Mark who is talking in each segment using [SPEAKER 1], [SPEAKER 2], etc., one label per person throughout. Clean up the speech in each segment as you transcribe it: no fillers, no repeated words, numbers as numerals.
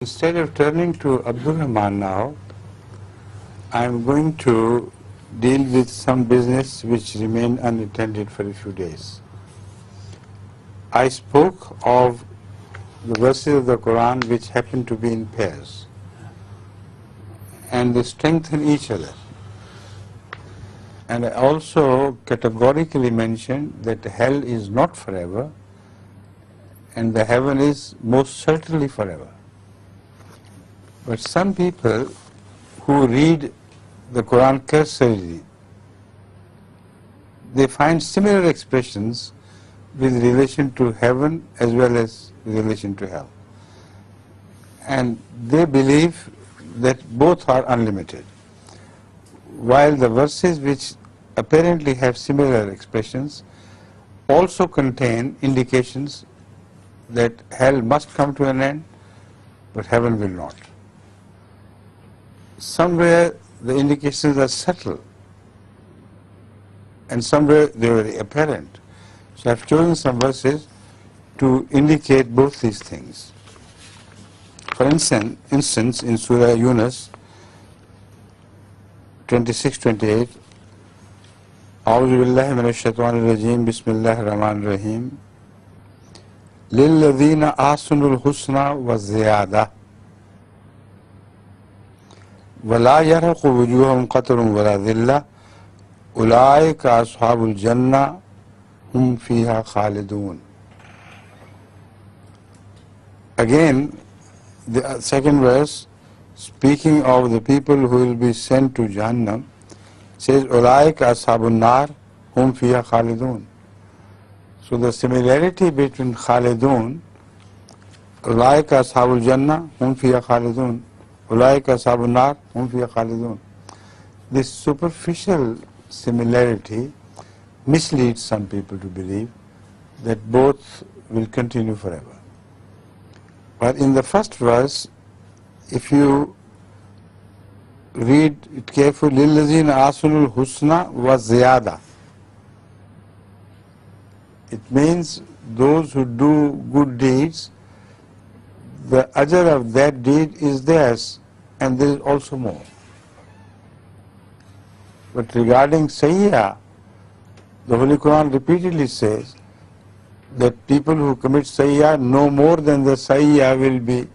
[SPEAKER 1] Instead of turning to Abdul Rahman now, I am going to deal with some business which remained unattended for a few days. I spoke of the verses of the Quran which happen to be in pairs, and they strengthen each other. And I also categorically mentioned that hell is not forever and the heaven is most certainly forever. But some people who read the Quran cursorily, they find similar expressions with relation to heaven as well as with relation to hell. And they believe that both are unlimited, while the verses which apparently have similar expressions also contain indications that hell must come to an end, but heaven will not. Somewhere the indications are subtle, and somewhere they are very apparent. So I have chosen some verses to indicate both these things. For instance, in Surah Yunus 26-28, أعوذ بالله من الشيطان الرجيم بسم الله الرحمن الرحيم للذين أحسنوا الحسنى والزيادة ولا يرهق وجوههم قتر ولا ذلة أولئك أصحاب الجنة هم فيها خالدون. Again, the second verse, speaking of the people who will be sent to Jahannam, says أولئك أصحاب النار هم فيها خالدون. So the similarity between خالدون, أولئك أصحاب الجنة هم فيها خالدون, أولئك أصحاب النار هم فيها خالدون. This superficial similarity misleads some people to believe that both will continue forever. But in the first verse, if you read it carefully, لِلَّذِينَ أَحْسَنُوا الْحُسْنَى وَزِيَادَةً, it means those who do good deeds, the ajr of that deed is theirs, and there is also more. But regarding sayyah, the Holy Quran repeatedly says that people who commit sayyah, no more than the sayyah will be,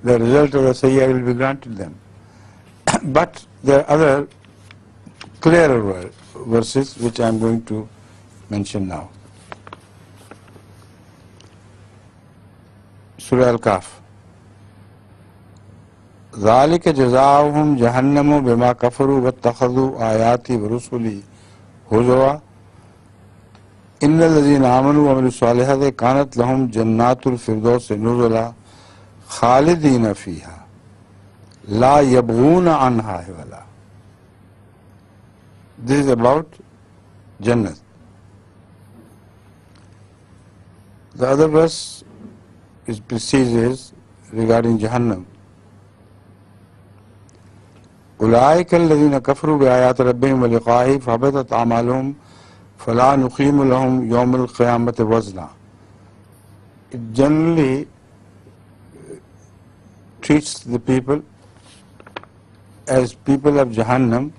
[SPEAKER 1] the result of the sayyah will be granted them. But there are other clearer verses which I am going to mention now. Surah Al-Kahf. ذَلِكَ جَزَاؤُهُمْ جَهَنَّمُ بِمَا كَفَرُوا وَاتَّخَذُوا آيَاتِي وَرُسُلِي هُزُوًا إِنَّ الَّذِينَ آمَنُوا وَعَمِلُوا الصَّالِحَاتِ كَانَتْ لَهُمْ جَنَّاتُ الْفِرْدَوْسِ نُزُلًا خَالِدِينَ فِيهَا لَا يَبْغُونَ عَنْهَا حِوَلًا. This is about Jannat. The other verse is precedes regarding Jahannam. أولئك الذين كفروا بآيات ربهم ولقائه فحبطت أعمالهم فلا نقيم لهم يوم القيامة وزنا. It generally treats the people as people of Jahannam.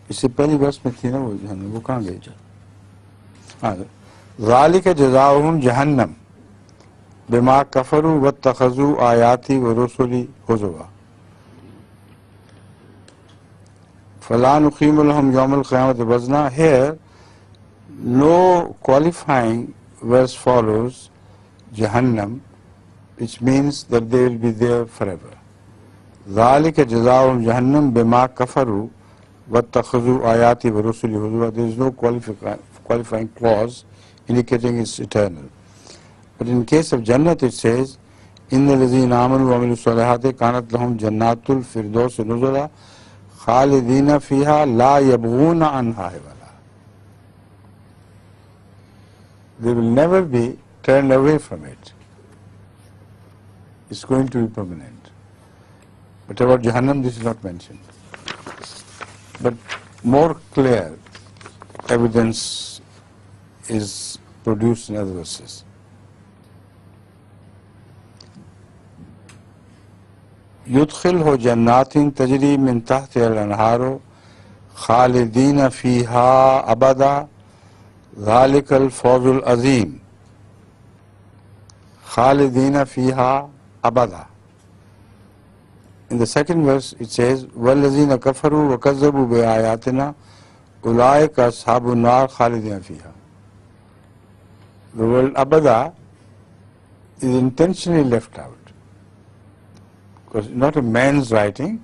[SPEAKER 1] इससे पहली वर्ष में थी ना वो जहन्नम, वो कहाँ गई? हाँ, ذلك جزاؤهم جهنم بما كفروا واتخذوا آياتي ورسلي هزوا فلا نقيم لهم يوم القيامة وزنا. Here no qualifying verse follows Jahannam, which means that they will be there forever. ذلك جزاؤهم جهنم بما كفروا واتخذوا آياتي ورسلي هزوا. There is no qualifying clause indicating it's eternal. But in case of Jannat it says إن الذين آمنوا وعملوا الصالحات كانت لهم جنات الفردوس نزلا خالدين فيها لا يبغون عنها حولا. They will never be turned away from it. It's going to be permanent. But about Jahannam this is not mentioned. But more clear evidence is produced in other verses. يدخلہ جنات تجری من تحتها الانہار خالدین فیہا ابدا ذالک الفوز العظیم. خالدین فیہا ابدا. In the second verse it says والذین کفروا وکذبوا بآیاتنا اولئک اصحاب النار خالدین فیہا. The word abada is intentionally left out, because it's not a man's writing.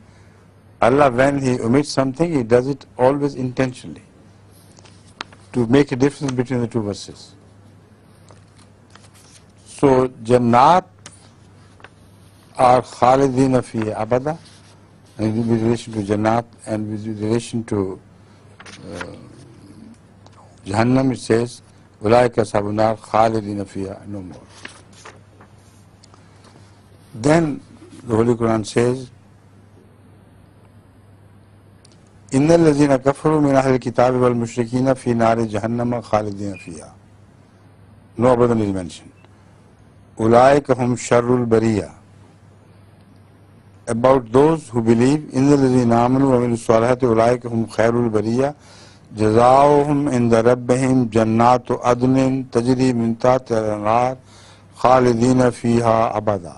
[SPEAKER 1] Allah, when He omits something, He does it always intentionally to make a difference between the two verses. So Jannat are Khalidina fiha abada, and with relation to Jannat and with relation to Jahannam it says Ulaika ashabun nar khalidina fiha, no more. Then the Holy Quran says Innal lazina kafaru min ahli kitabi wal mushrikina fi nari jahannama khalidina fiha. No abadan is mentioned. Ulaika hum sharrul bariya. About those who believe, Innal lazina amanu wa amilu salihati ulaika hum khairul bariya. جزاؤہم عند ربہم جنات عدن تجری من تحتہا الانہار خالدین فیہا ابدا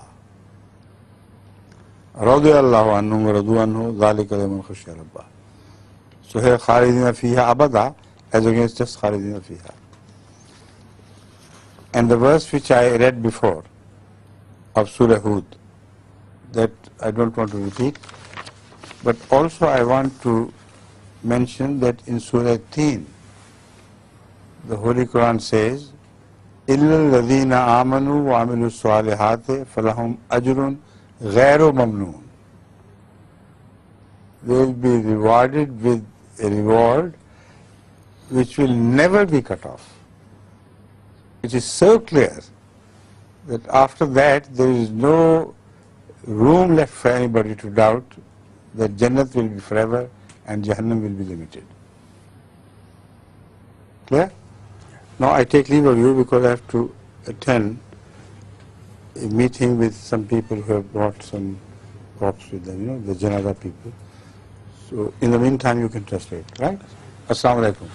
[SPEAKER 1] رضی اللہ عنہم ورضوا عنہ ذالک لمن خشی ربہ. So here خالدین فیہا ابدا as against just خالدین فیہا. And the verse which I read before of Surah Hud, that I don't want to repeat, but also I want to mention that in Surah Teen, the Holy Quran says, إِلَّا الَّذِينَ آمَنُوا وَعَمِلُوا الصَّالِحَاتِ فَلَهُمْ أَجْرٌ غَيْرُ مَمْنُونٍ. They will be rewarded with a reward which will never be cut off. It is so clear that after that there is no room left for anybody to doubt that Jannat will be forever and Jahannam will be limited. Clear? Now I take leave of you because I have to attend a meeting with some people who have brought some props with them, the Janada people. So in the meantime you can translate, right? Assalamu alaikum.